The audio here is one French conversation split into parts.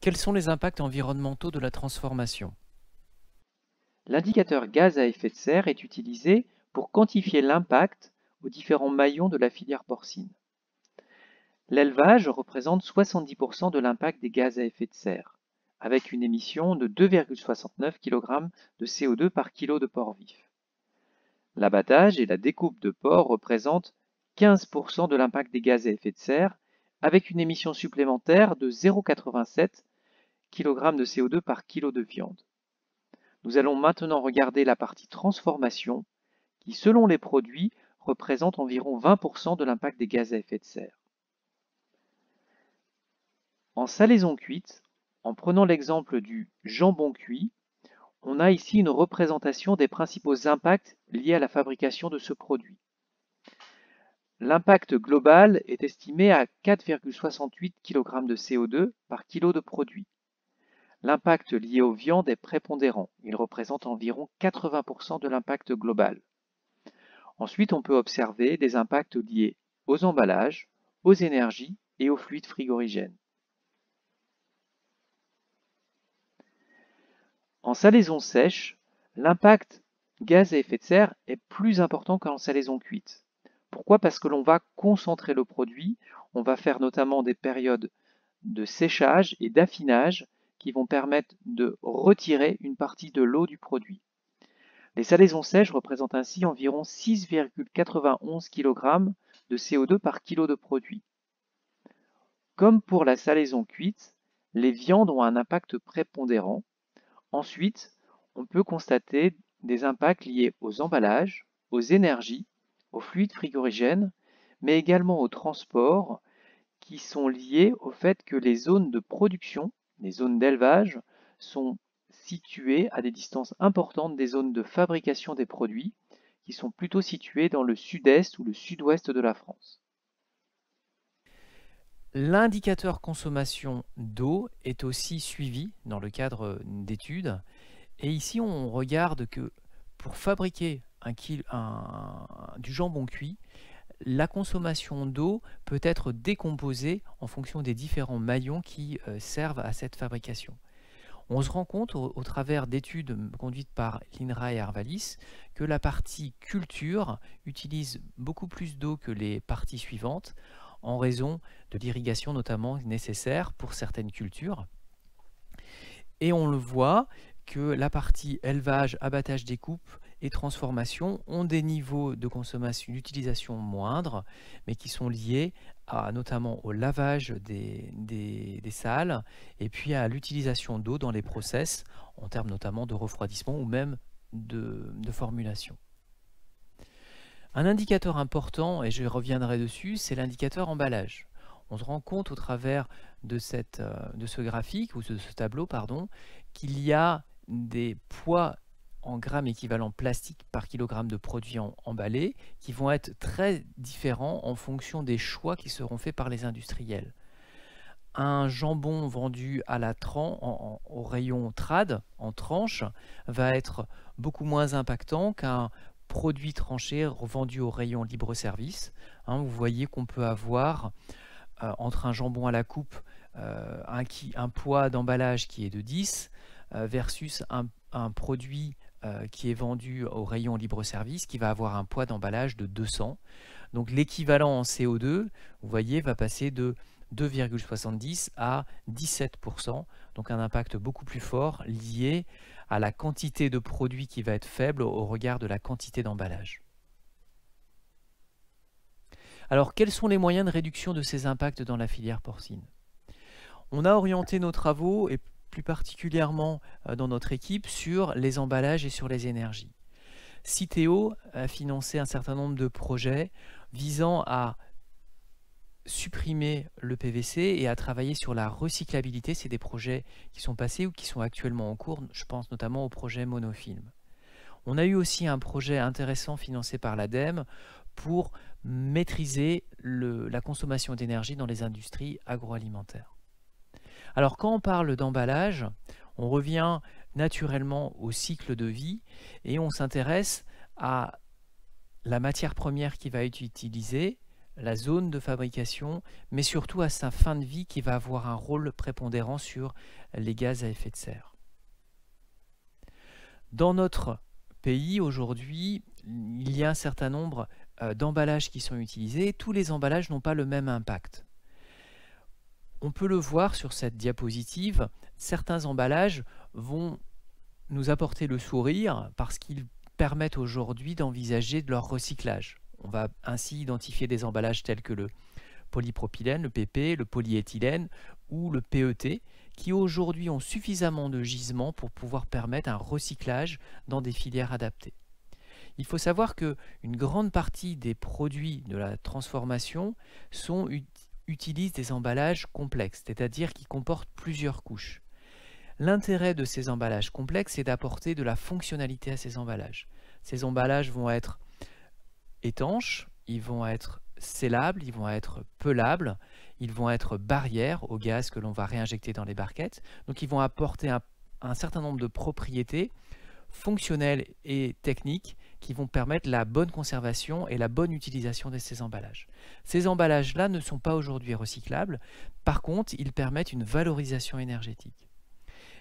Quels sont les impacts environnementaux de la transformation? L'indicateur gaz à effet de serre est utilisé pour quantifier l'impact aux différents maillons de la filière porcine. L'élevage représente 70% de l'impact des gaz à effet de serre, avec une émission de 2,69 kg de CO2 par kilo de porc vif. L'abattage et la découpe de porc représentent 15% de l'impact des gaz à effet de serre, avec une émission supplémentaire de 0,87 kg de CO2 par kilo de viande. Nous allons maintenant regarder la partie transformation, qui selon les produits représente environ 20% de l'impact des gaz à effet de serre. En salaison cuite, en prenant l'exemple du jambon cuit, on a ici une représentation des principaux impacts liés à la fabrication de ce produit. L'impact global est estimé à 4,68 kg de CO2 par kilo de produit. L'impact lié aux viandes est prépondérant, il représente environ 80% de l'impact global. Ensuite, on peut observer des impacts liés aux emballages, aux énergies et aux fluides frigorigènes. En salaison sèche, l'impact gaz à effet de serre est plus important qu'en salaison cuite. Pourquoi? Parce que l'on va concentrer le produit, on va faire notamment des périodes de séchage et d'affinage qui vont permettre de retirer une partie de l'eau du produit. Les salaisons sèches représentent ainsi environ 6,91 kg de CO2 par kilo de produit. Comme pour la salaison cuite, les viandes ont un impact prépondérant. Ensuite, on peut constater des impacts liés aux emballages, aux énergies, aux fluides frigorigènes, mais également au transport, qui sont liés au fait que les zones de production, les zones d'élevage, sont situées à des distances importantes des zones de fabrication des produits, qui sont plutôt situées dans le sud-est ou le sud-ouest de la France. L'indicateur consommation d'eau est aussi suivi dans le cadre d'études. Et ici, on regarde que pour fabriquer du jambon cuit, la consommation d'eau peut être décomposée en fonction des différents maillons qui servent à cette fabrication. On se rend compte au travers d'études conduites par l'INRA et Arvalis que la partie culture utilise beaucoup plus d'eau que les parties suivantes en raison de l'irrigation notamment nécessaire pour certaines cultures. Et on le voit que la partie élevage, abattage, découpe et transformation ont des niveaux de consommation, d'utilisation moindres, mais qui sont liés notamment au lavage des salles et puis à l'utilisation d'eau dans les process, en termes notamment de refroidissement ou même de formulation. Un indicateur important, et je reviendrai dessus, c'est l'indicateur emballage. On se rend compte au travers de ce graphique, ou de ce tableau, pardon, qu'il y a des poids en grammes équivalents plastique par kilogramme de produits emballés qui vont être très différents en fonction des choix qui seront faits par les industriels. Un jambon vendu à la au rayon trad, en tranche, va être beaucoup moins impactant qu'un produit tranché vendu au rayon libre-service. Vous voyez qu'on peut avoir entre un jambon à la coupe un poids d'emballage qui est de 10 versus un produit qui est vendu au rayon libre-service qui va avoir un poids d'emballage de 200. Donc l'équivalent en CO2, vous voyez, va passer de 2,70 à 17%, donc un impact beaucoup plus fort lié à la quantité de produits qui va être faible au regard de la quantité d'emballage. Alors, quels sont les moyens de réduction de ces impacts dans la filière porcine? On a orienté nos travaux, et plus particulièrement dans notre équipe, sur les emballages et sur les énergies. Citeo a financé un certain nombre de projets visant à supprimer le PVC et à travailler sur la recyclabilité. C'est des projets qui sont passés ou qui sont actuellement en cours, je pense notamment au projet monofilm. On a eu aussi un projet intéressant financé par l'ADEME pour maîtriser la consommation d'énergie dans les industries agroalimentaires. Alors quand on parle d'emballage, on revient naturellement au cycle de vie et on s'intéresse à la matière première qui va être utilisée, la zone de fabrication, mais surtout à sa fin de vie qui va avoir un rôle prépondérant sur les gaz à effet de serre. Dans notre pays, aujourd'hui, il y a un certain nombre d'emballages qui sont utilisés. Tous les emballages n'ont pas le même impact. On peut le voir sur cette diapositive, certains emballages vont nous apporter le sourire parce qu'ils permettent aujourd'hui d'envisager de leur recyclage. On va ainsi identifier des emballages tels que le polypropylène, le PP, le polyéthylène ou le PET, qui aujourd'hui ont suffisamment de gisements pour pouvoir permettre un recyclage dans des filières adaptées. Il faut savoir qu'une grande partie des produits de la transformation utilisent des emballages complexes, c'est-à-dire qui comportent plusieurs couches. L'intérêt de ces emballages complexes est d'apporter de la fonctionnalité à ces emballages. Ces emballages vont être étanches, ils vont être scellables, ils vont être pelables, ils vont être barrières au gaz que l'on va réinjecter dans les barquettes. Donc ils vont apporter un certain nombre de propriétés fonctionnelles et techniques qui vont permettre la bonne conservation et la bonne utilisation de ces emballages. Ces emballages-là ne sont pas aujourd'hui recyclables, par contre ils permettent une valorisation énergétique.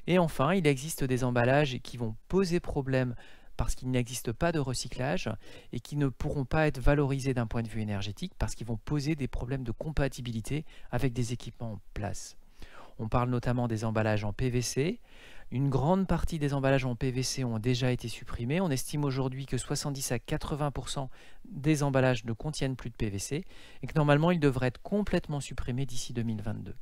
Et enfin, il existe des emballages qui vont poser problème parce qu'il n'existe pas de recyclage et qui ne pourront pas être valorisés d'un point de vue énergétique parce qu'ils vont poser des problèmes de compatibilité avec des équipements en place. On parle notamment des emballages en PVC. Une grande partie des emballages en PVC ont déjà été supprimés. On estime aujourd'hui que 70 à 80% des emballages ne contiennent plus de PVC et que normalement ils devraient être complètement supprimés d'ici 2022.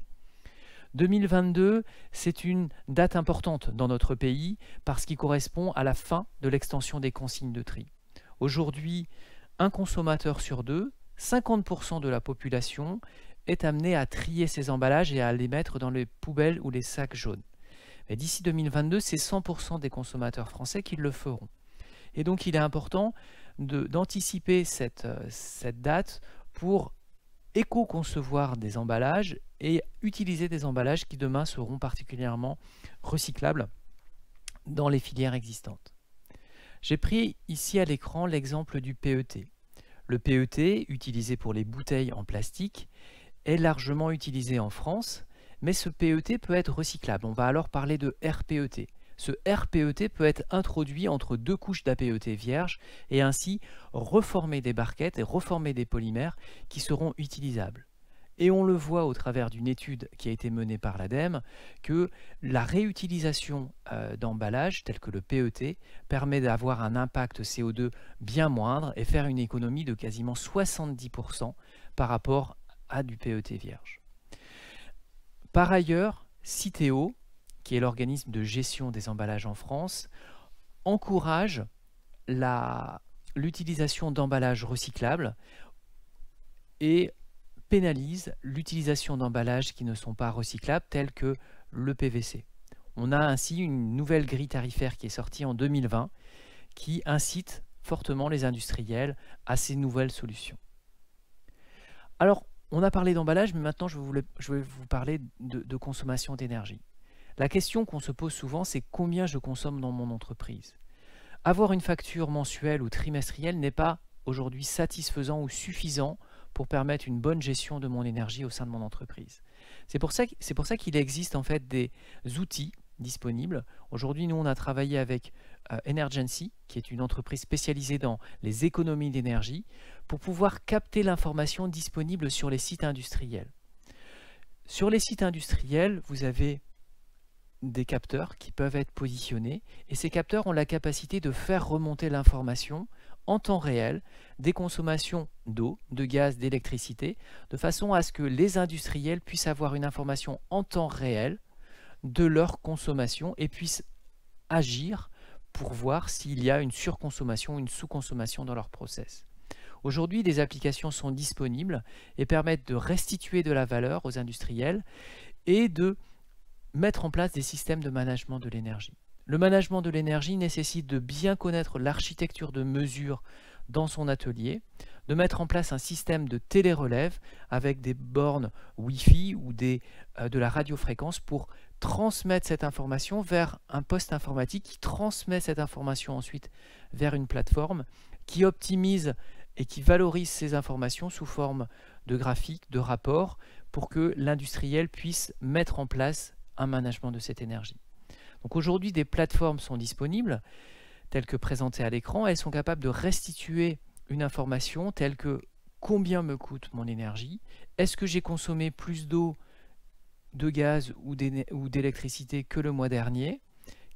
2022, c'est une date importante dans notre pays parce qu'il correspond à la fin de l'extension des consignes de tri. Aujourd'hui, un consommateur sur deux, 50% de la population, est amené à trier ses emballages et à les mettre dans les poubelles ou les sacs jaunes. Mais d'ici 2022, c'est 100% des consommateurs français qui le feront. Et donc, il est important d'anticiper cette date pour éco-concevoir des emballages et utiliser des emballages qui demain seront particulièrement recyclables dans les filières existantes. J'ai pris ici à l'écran l'exemple du PET. Le PET, utilisé pour les bouteilles en plastique, est largement utilisé en France, mais ce PET peut être recyclable. On va alors parler de RPET. Ce RPET peut être introduit entre deux couches d'APET vierge et ainsi reformer des barquettes et reformer des polymères qui seront utilisables. Et on le voit au travers d'une étude qui a été menée par l'ADEME que la réutilisation d'emballages tels que le PET permet d'avoir un impact CO2 bien moindre et faire une économie de quasiment 70% par rapport à du PET vierge. Par ailleurs, Citeo, qui est l'organisme de gestion des emballages en France, encourage l'utilisation d'emballages recyclables et pénalise l'utilisation d'emballages qui ne sont pas recyclables, tels que le PVC. On a ainsi une nouvelle grille tarifaire qui est sortie en 2020 qui incite fortement les industriels à ces nouvelles solutions. Alors, on a parlé d'emballage, mais maintenant je vais vous parler de consommation d'énergie. La question qu'on se pose souvent, c'est combien je consomme dans mon entreprise. Avoir une facture mensuelle ou trimestrielle n'est pas aujourd'hui satisfaisant ou suffisant pour permettre une bonne gestion de mon énergie au sein de mon entreprise. C'est pour ça qu'il existe en fait des outils disponibles. Aujourd'hui, nous, on a travaillé avec Energency, qui est une entreprise spécialisée dans les économies d'énergie, pour pouvoir capter l'information disponible sur les sites industriels. Sur les sites industriels, vous avez des capteurs qui peuvent être positionnés et ces capteurs ont la capacité de faire remonter l'information en temps réel des consommations d'eau, de gaz, d'électricité, de façon à ce que les industriels puissent avoir une information en temps réel de leur consommation et puissent agir pour voir s'il y a une surconsommation ou une sous-consommation dans leur process. Aujourd'hui, des applications sont disponibles et permettent de restituer de la valeur aux industriels et de mettre en place des systèmes de management de l'énergie. Le management de l'énergie nécessite de bien connaître l'architecture de mesure dans son atelier, de mettre en place un système de télérelève avec des bornes Wi-Fi ou de la radiofréquence pour transmettre cette information vers un poste informatique qui transmet cette information ensuite vers une plateforme qui optimise et qui valorise ces informations sous forme de graphiques, de rapports, pour que l'industriel puisse mettre en place un management de cette énergie. Donc aujourd'hui, des plateformes sont disponibles, telles que présentées à l'écran. Elles sont capables de restituer une information telle que combien me coûte mon énergie, est-ce que j'ai consommé plus d'eau, de gaz ou d'électricité que le mois dernier,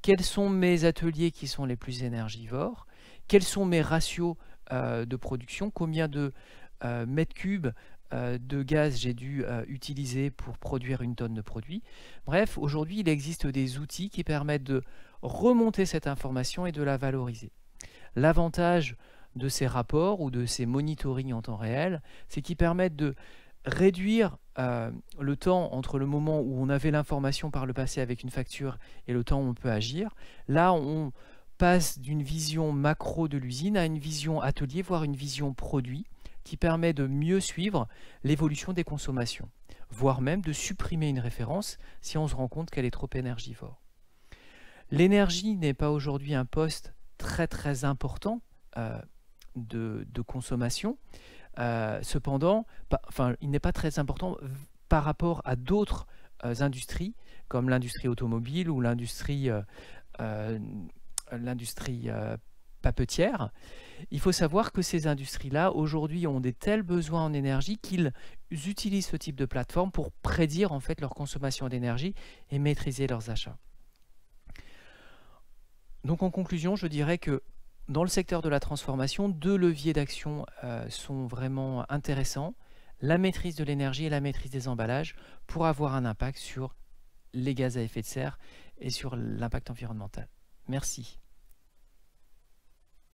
quels sont mes ateliers qui sont les plus énergivores, quels sont mes ratios de production, combien de mètres cubes de gaz j'ai dû utiliser pour produire une tonne de produit. Bref, aujourd'hui, il existe des outils qui permettent de remonter cette information et de la valoriser. L'avantage de ces rapports ou de ces monitoring en temps réel, c'est qu'ils permettent de réduire le temps entre le moment où on avait l'information par le passé avec une facture et le temps où on peut agir. Là, on passe d'une vision macro de l'usine à une vision atelier, voire une vision produit, qui permet de mieux suivre l'évolution des consommations, voire même de supprimer une référence si on se rend compte qu'elle est trop énergivore. L'énergie n'est pas aujourd'hui un poste très important de consommation. Cependant, il n'est pas très important par rapport à d'autres industries, comme l'industrie automobile ou l'industrie papetière. Il faut savoir que ces industries-là, aujourd'hui, ont des tels besoins en énergie qu'ils utilisent ce type de plateforme pour prédire en fait leur consommation d'énergie et maîtriser leurs achats. Donc en conclusion, je dirais que dans le secteur de la transformation, deux leviers d'action sont vraiment intéressants, la maîtrise de l'énergie et la maîtrise des emballages, pour avoir un impact sur les gaz à effet de serre et sur l'impact environnemental. Merci.